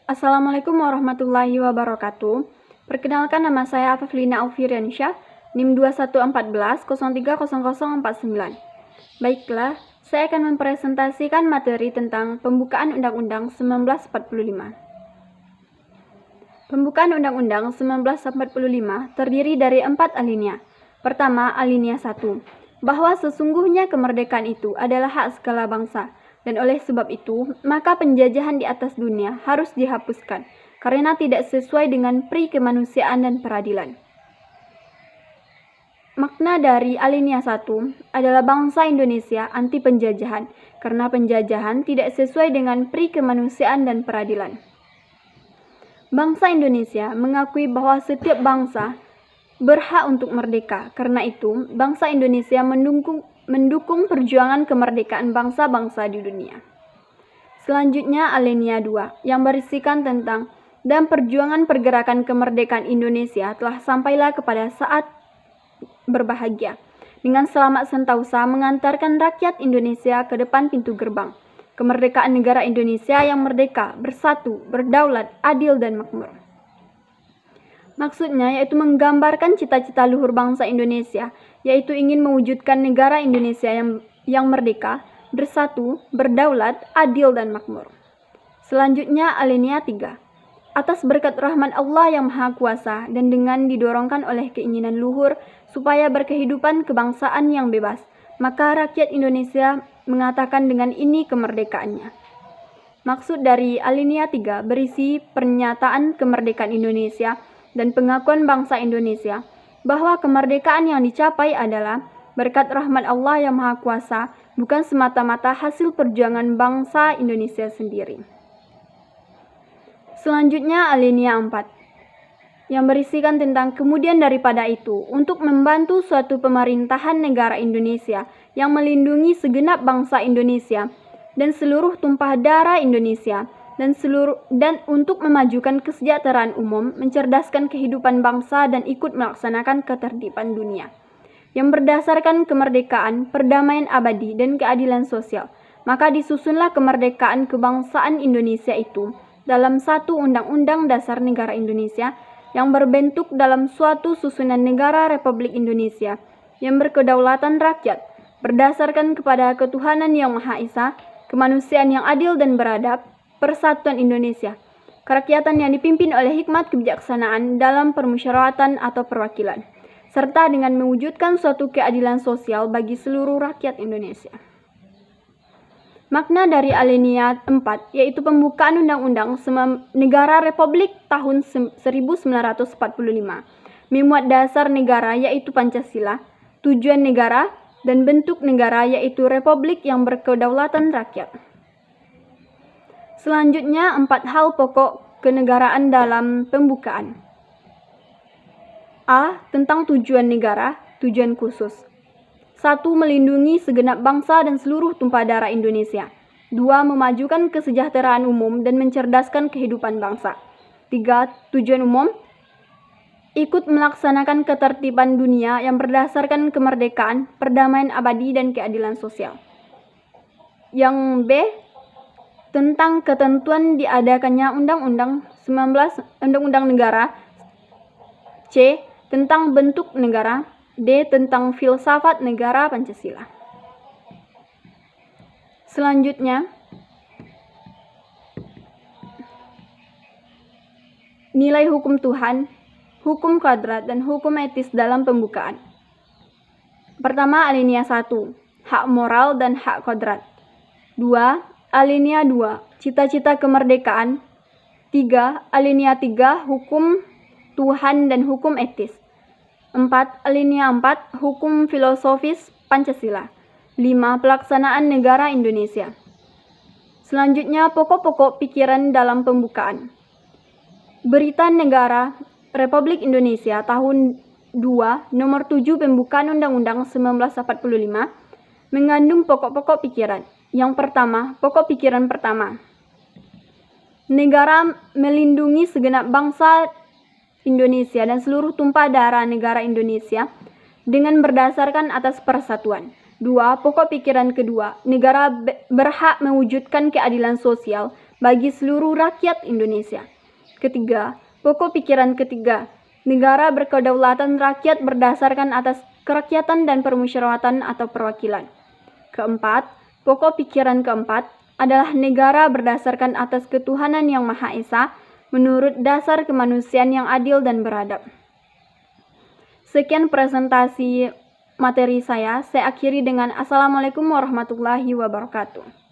Assalamualaikum warahmatullahi wabarakatuh. Perkenalkan, nama saya Afiflina Alfiriansyah, NIM 2114-030049. Baiklah, saya akan mempresentasikan materi tentang pembukaan Undang-Undang 1945. Pembukaan Undang-Undang 1945 terdiri dari 4 alinea. Pertama, alinea 1, bahwa sesungguhnya kemerdekaan itu adalah hak segala bangsa, dan oleh sebab itu, maka penjajahan di atas dunia harus dihapuskan, karena tidak sesuai dengan pri kemanusiaan dan peradilan. Makna dari alinea 1 adalah bangsa Indonesia anti penjajahan, karena penjajahan tidak sesuai dengan pri kemanusiaan dan peradilan. Bangsa Indonesia mengakui bahwa setiap bangsa berhak untuk merdeka. Karena itu, bangsa Indonesia mendukung perjuangan kemerdekaan bangsa-bangsa di dunia. Selanjutnya, alinea 2 yang berisikan tentang dan perjuangan pergerakan kemerdekaan Indonesia telah sampailah kepada saat berbahagia, dengan selamat sentosa mengantarkan rakyat Indonesia ke depan pintu gerbang kemerdekaan negara Indonesia yang merdeka, bersatu, berdaulat, adil, dan makmur. Maksudnya yaitu menggambarkan cita-cita luhur bangsa Indonesia, yaitu ingin mewujudkan negara Indonesia yang merdeka, bersatu, berdaulat, adil, dan makmur. Selanjutnya, alinea 3. Atas berkat rahmat Allah yang Maha Kuasa dan dengan didorongkan oleh keinginan luhur supaya berkehidupan kebangsaan yang bebas, maka rakyat Indonesia mengatakan dengan ini kemerdekaannya. Maksud dari alinea 3 berisi pernyataan kemerdekaan Indonesia dan pengakuan bangsa Indonesia bahwa kemerdekaan yang dicapai adalah berkat rahmat Allah yang Maha Kuasa, bukan semata-mata hasil perjuangan bangsa Indonesia sendiri. Selanjutnya, alinea 4 yang berisikan tentang kemudian daripada itu untuk membantu suatu pemerintahan negara Indonesia yang melindungi segenap bangsa Indonesia dan seluruh tumpah darah Indonesia dan untuk memajukan kesejahteraan umum, mencerdaskan kehidupan bangsa dan ikut melaksanakan ketertiban dunia yang berdasarkan kemerdekaan, perdamaian abadi, dan keadilan sosial. Maka disusunlah kemerdekaan kebangsaan Indonesia itu dalam satu Undang-Undang Dasar Negara Indonesia yang berbentuk dalam suatu susunan negara Republik Indonesia yang berkedaulatan rakyat, berdasarkan kepada ketuhanan yang Maha Esa, kemanusiaan yang adil dan beradab, persatuan Indonesia, kerakyatan yang dipimpin oleh hikmat kebijaksanaan dalam permusyawaratan atau perwakilan, serta dengan mewujudkan suatu keadilan sosial bagi seluruh rakyat Indonesia. Makna dari alinea 4 yaitu pembukaan Undang-Undang Negara Republik tahun 1945, memuat dasar negara yaitu Pancasila, tujuan negara, dan bentuk negara yaitu Republik yang berkedaulatan rakyat. Selanjutnya, 4 hal pokok kenegaraan dalam pembukaan. A. Tentang tujuan negara, tujuan khusus. 1. Melindungi segenap bangsa dan seluruh tumpah darah Indonesia. 2. Memajukan kesejahteraan umum dan mencerdaskan kehidupan bangsa. 3. Tujuan umum, ikut melaksanakan ketertiban dunia yang berdasarkan kemerdekaan, perdamaian abadi, dan keadilan sosial. Yang B. Tentang ketentuan diadakannya Undang-Undang Negara. C. Tentang bentuk negara. D. Tentang filsafat negara Pancasila. Selanjutnya, nilai hukum Tuhan, hukum kodrat, dan hukum etis dalam pembukaan. Pertama, alinea 1, hak moral dan hak kodrat. 2. Alinea 2, cita-cita kemerdekaan. 3. Alinea 3, hukum Tuhan dan hukum etis. 4. Alinea 4, hukum filosofis Pancasila. 5. Pelaksanaan negara Indonesia. Selanjutnya, pokok-pokok pikiran dalam pembukaan. Berita Negara Republik Indonesia tahun 2 nomor 7 pembukaan Undang-Undang 1945 mengandung pokok-pokok pikiran. Yang pertama, pokok pikiran pertama. Negara melindungi segenap bangsa Indonesia dan seluruh tumpah darah negara Indonesia dengan berdasarkan atas persatuan. 2. Pokok pikiran kedua, negara berhak mewujudkan keadilan sosial bagi seluruh rakyat Indonesia. Ketiga, pokok pikiran ketiga, negara berkedaulatan rakyat berdasarkan atas kerakyatan dan permusyawaratan atau perwakilan. Keempat, pokok pikiran keempat adalah negara berdasarkan atas ketuhanan yang Maha Esa menurut dasar kemanusiaan yang adil dan beradab. Sekian presentasi materi saya akhiri dengan Assalamualaikum warahmatullahi wabarakatuh.